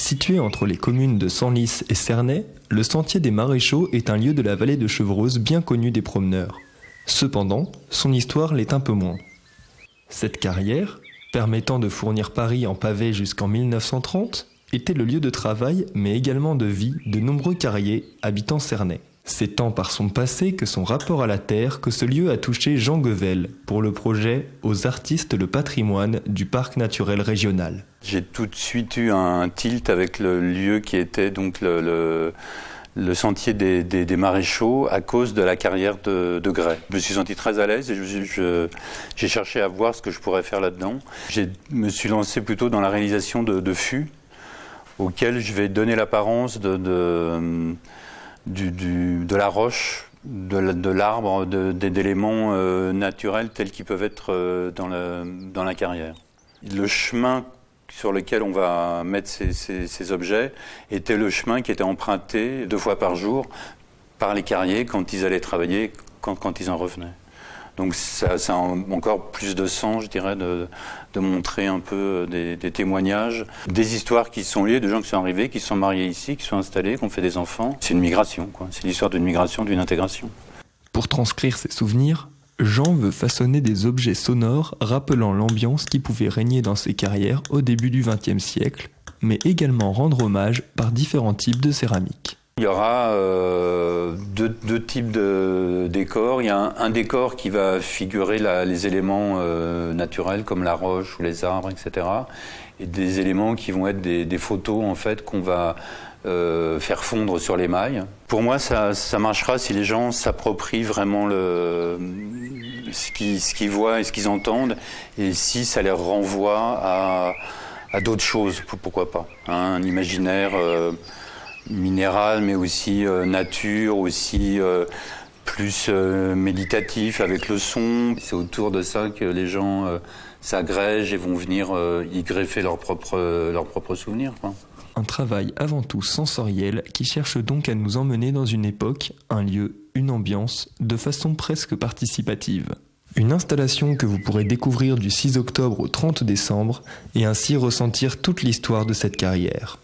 Situé entre les communes de Senlis et Cernay, le sentier des Maréchaux est un lieu de la vallée de Chevreuse bien connu des promeneurs. Cependant, son histoire l'est un peu moins. Cette carrière, permettant de fournir Paris en pavé jusqu'en 1930, était le lieu de travail mais également de vie de nombreux carriers habitant Cernay. C'est tant par son passé que son rapport à la terre que ce lieu a touché Jean Guevel pour le projet « Aux artistes le patrimoine » du parc naturel régional. J'ai tout de suite eu un tilt avec le lieu qui était donc le sentier des Maréchaux à cause de la carrière de grès. Je me suis senti très à l'aise et j'ai cherché à voir ce que je pourrais faire là-dedans. Je me suis lancé plutôt dans la réalisation de fûts auxquels je vais donner l'apparence de la roche, de l'arbre, d'éléments naturels tels qu'ils peuvent être dans la carrière. Le chemin sur lequel on va mettre ces objets était le chemin qui était emprunté 2 fois par jour par les carriers quand ils allaient travailler, quand ils en revenaient. Donc ça a encore plus de sens, je dirais, de montrer un peu des témoignages, des histoires qui sont liées, de gens qui sont arrivés, qui se sont mariés ici, qui sont installés, qui ont fait des enfants. C'est une migration, quoi. C'est l'histoire d'une migration, d'une intégration. Pour transcrire ses souvenirs, Jean veut façonner des objets sonores rappelant l'ambiance qui pouvait régner dans ces carrières au début du XXe siècle, mais également rendre hommage par différents types de céramique. Il y aura deux types de décors. Il y a un décor qui va figurer les éléments naturels comme la roche ou les arbres, etc. Et des éléments qui vont être des photos en fait qu'on va faire fondre sur l'émail. Pour moi, ça marchera si les gens s'approprient vraiment ce qu'ils voient et ce qu'ils entendent, et si ça les renvoie à d'autres choses, pourquoi pas. Un imaginaire minéral, mais aussi nature, aussi plus méditatif avec le son. C'est autour de ça que les gens s'agrègent et vont venir y greffer leurs propres souvenirs, quoi. Un travail avant tout sensoriel qui cherche donc à nous emmener dans une époque, un lieu, une ambiance, de façon presque participative. Une installation que vous pourrez découvrir du 6 octobre au 30 décembre et ainsi ressentir toute l'histoire de cette carrière.